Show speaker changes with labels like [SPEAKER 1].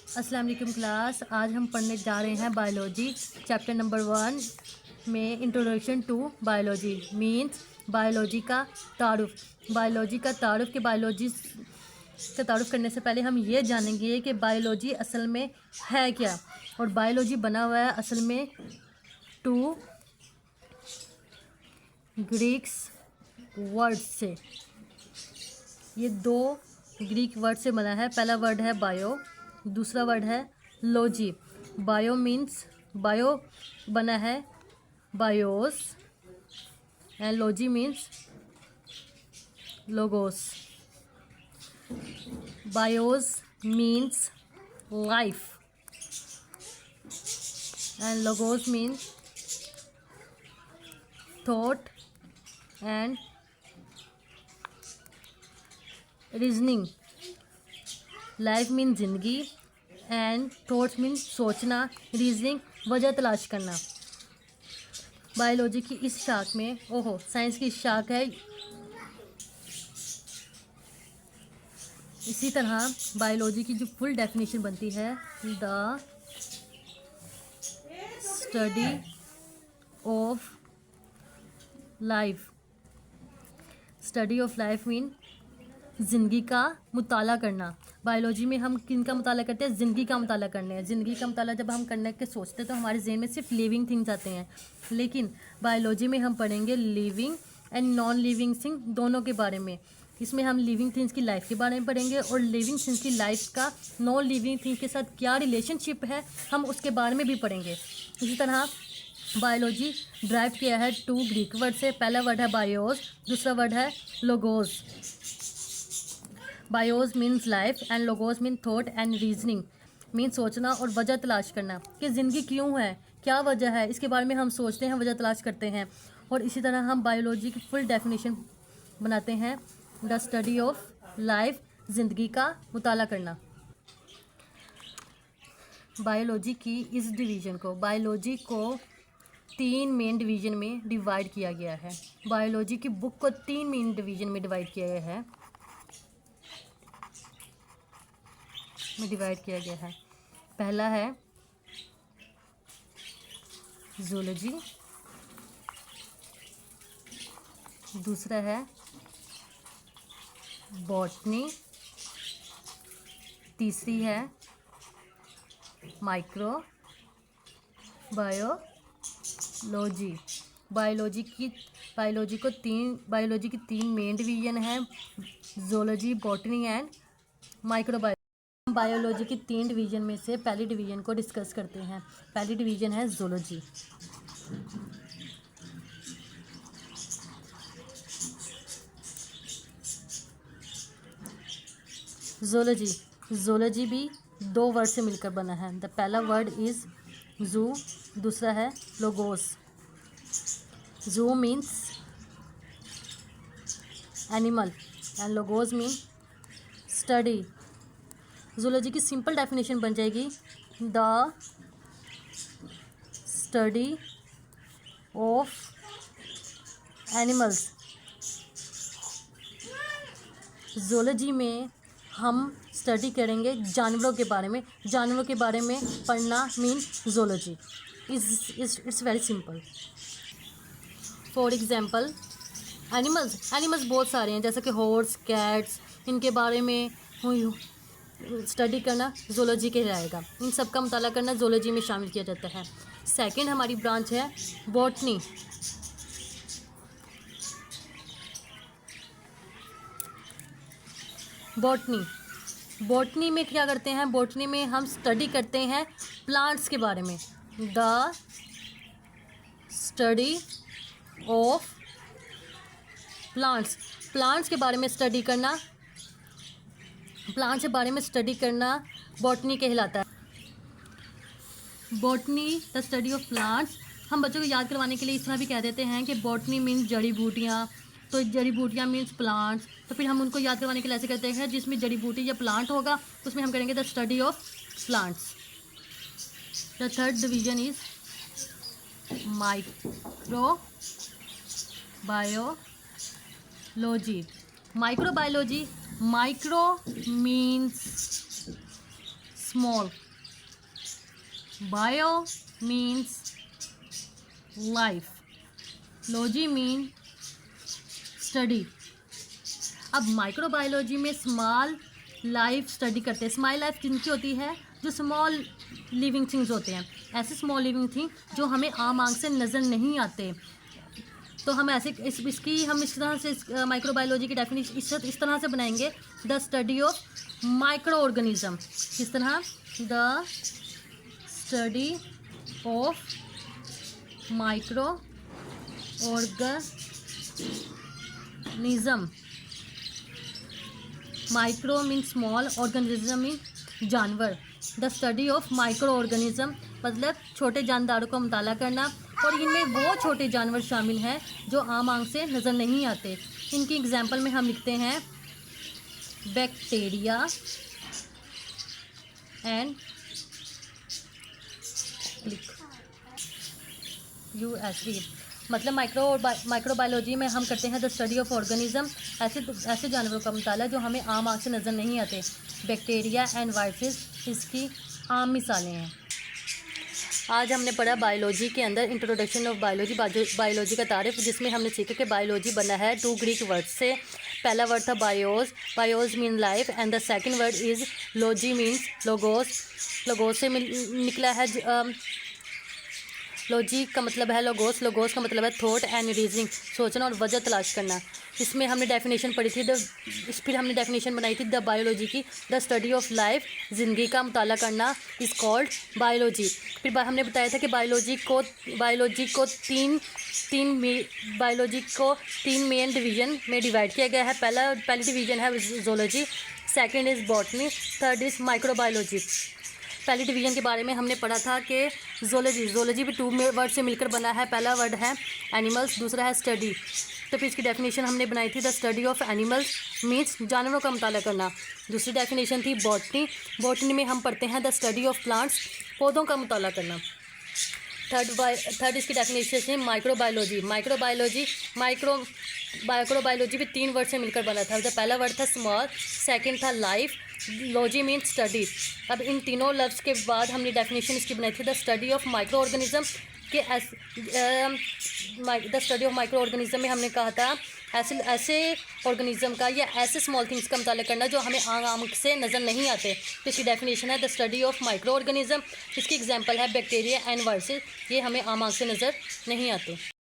[SPEAKER 1] अस्सलाम वालेकुम क्लास। आज हम पढ़ने जा रहे हैं बायोलॉजी चैप्टर नंबर 1 में introduction to biology means biology का तारुफ। बायोलॉजी का तारुफ के बायोलॉजी का तारुफ करने से पहले हम ये जानेंगे कि बायोलॉजी असल में है क्या। और बायोलॉजी बना हुआ है असल में 2 ग्रीक्स वर्ड से। ये 2 ग्रीक वर्ड से बना है। पहला वर्ड है बायो, दूसरा वर्ड है लॉजी। बायो मीन्स बायो बना है BIOS and logy means logos. BIOS means life and logos means thought and reasoning. Life mean ज़िंदगी एंड थॉट्स मीन सोचना, रीजनिंग वजह तलाश करना। बायोलॉजी की इस शाख में साइंस की शाख है। इसी तरह बायोलॉजी की जो फुल डेफिनेशन बनती है, the study of life. Study of life mean ज़िंदगी का मुताला करना। बायोलॉजी में हम किन का मुताला करते हैं? ज़िंदगी का मुताला करने हैं। ज़िंदगी का मुताला जब हम करने के सोचते हैं तो हमारे जहन में सिर्फ लिविंग थिंग्स आते हैं, लेकिन बायोलॉजी में हम पढ़ेंगे living and non living thing दोनों के बारे में। इसमें हम लिविंग थिंग्स की लाइफ के बारे में पढ़ेंगे और लिविंग थिंग्स की लाइफ का नॉन लिविंग थिंग के साथ क्या रिलेशनशिप है हम उसके बारे में भी पढ़ेंगे। इसी तरह बायोलॉजी ड्राइव किया है 2 ग्रीक वर्ड से। पहला वर्ड है बायोस, दूसरा वर्ड है logos. BIOS means life and logos mean thought and reasoning mean सोचना और वजह तलाश करना कि ज़िंदगी क्यों है, क्या वजह है, इसके बारे में हम सोचते हैं, वजह तलाश करते हैं। और इसी तरह हम बायोलॉजी की फुल डेफिनेशन बनाते हैं, द स्टडी ऑफ लाइफ, ज़िंदगी का मुताला करना। बायोलॉजी की इस डिवीज़न को, बायोलॉजी को 3 मेन डिवीज़न में डिवाइड किया गया है। बायोलॉजी की बुक को 3 मेन डिवीज़न में डिवाइड किया गया है। पहला है जूलॉजी, दूसरा है बॉटनी, तीसरी है माइक्रो बायोलॉजी। बायोलॉजी की 3 मेन डिवीज़न है, zoology, botany and microbiology. Biology की 3 डिवीज़न में से पहली डिवीज़न को डिस्कस करते हैं। पहली डिवीज़न है जूलॉजी। जूलॉजी भी 2 वर्ड से मिलकर बना है। द पहला वर्ड इज़ जू, दूसरा है लोगोस। जू means animal and logos mean study. Zoology की सिंपल डेफिनेशन बन जाएगी, the study of animals. Zoology में हम स्टडी करेंगे जानवरों के बारे में। जानवरों के बारे में पढ़ना mean zoology. It's very simple. For example animals बहुत सारे हैं, जैसे कि हॉर्स, कैट्स, इनके बारे में स्टडी करना जूलॉजी के रहेगा। इन सब का मुताला करना जूलॉजी में शामिल किया जाता है। सेकंड हमारी ब्रांच है बॉटनी। बॉटनी में क्या करते हैं? बॉटनी में हम स्टडी करते हैं प्लांट्स के बारे में। द स्टडी ऑफ प्लांट्स के बारे में स्टडी करना, प्लांट्स के बारे में स्टडी करना बॉटनी कहलाता है। Botany the study of plants. हम बच्चों को याद करवाने के लिए इस तरह भी कह देते हैं कि बॉटनी मीन्स जड़ी बूटियाँ, तो जड़ी बूटियाँ मीन्स प्लांट्स। तो फिर हम उनको याद करवाने के लिए ऐसे करते हैं, जिसमें जड़ी बूटी या प्लांट होगा उसमें हम करेंगे the study of plants. The third division is micro biology. Micro means small. Bio means life. Logy mean study. अब माइक्रोबायोलॉजी में स्मॉल लाइफ स्टडी करते हैं. स्मॉल लाइफ जिनकी होती है जो स्मॉल लिविंग थिंग्स होते हैं, ऐसे स्मॉल लिविंग थिंग जो हमें आम आंख से नज़र नहीं आते. तो हम ऐसे इसकी हम इस तरह से माइक्रोबायोलॉजी की डेफिनेशन इस तरह से बनाएंगे. The study of micro organism. किस तरह? The study of micro organism. Micro mean small, organism mean जानवर. The study of micro organism मतलब छोटे जानदारों का मुताला करना, और इनमें वो छोटे जानवर शामिल हैं जो आम आंख से नज़र नहीं आते. इनकी एग्जांपल में हम लिखते हैं बैक्टीरिया एंड यूएसई. मतलब माइक्रोबायोलॉजी में हम करते हैं द स्टडी ऑफ ऑर्गेनिज्म, ऐसे जानवरों का मुताला जो हमें आम आँख से नज़र नहीं आते. बैक्टीरिया एंड वायरसेस इसकी आम मिसालें हैं. आज हमने पढ़ा बायोलॉजी के अंदर इंट्रोडक्शन ऑफ बायोलॉजी का तारीफ, जिसमें हमने सीखा कि बायोलॉजी बना है 2 ग्रीक वर्ड से. पहला वर्ड था BIOS mean life, and the second word is logy means logos से निकला है. लॉजी का मतलब है लोगोस का मतलब है थॉट एंड रीजनिंग, सोचना और वजह तलाश करना. इसमें हमने डेफिनेशन पढ़ी थी फिर हमने डेफिनेशन बनाई थी द बायोलॉजी की. द स्टडी ऑफ लाइफ, ज़िंदगी का मुताला करना, इज़ कॉल्ड बायोलॉजी. फिर हमने बताया था कि बायोलॉजी को तीन मेन डिवीज़न में डिवाइड किया गया है. पहली डिवीज़न है zoology, second is botany, third is microbiology. पहली डिवीज़न के बारे में हमने पढ़ा था कि ज़ूलॉजी भी 2 वर्ड से मिलकर बना है. पहला वर्ड है एनिमल्स, दूसरा है स्टडी. तो फिर इसकी डेफिनेशन हमने बनाई थी the study of animals means जानवरों का मुताला करना. दूसरी डेफिनेशन थी बॉटनी में हम पढ़ते हैं द स्टडी ऑफ प्लांट्स, पौधों का मुताला करना. थर्ड इसकी डेफिनेशन है माइक्रोबायोलॉजी भी 3 वर्ड से मिलकर बना था. पहला वर्ड था स्मॉल, सेकंड था लाइफ, लॉजी मीन्स स्टडी. अब इन तीनों लफ्ज़ के बाद हमने डेफिनेशन इसकी बनाई थी the study of micro organism के. The study of micro organism में हमने कहा था ऐसे ऑर्गेनिज्म का या ऐसे स्मॉल थिंग्स का मुताला करना जो हमें आम से नज़र नहीं आते. तो इसकी डेफिनेशन है the study of micro organism. इसकी एग्जांपल है बैक्टीरिया एंड वायरसेस, ये हमें आम आँख से नज़र नहीं आते.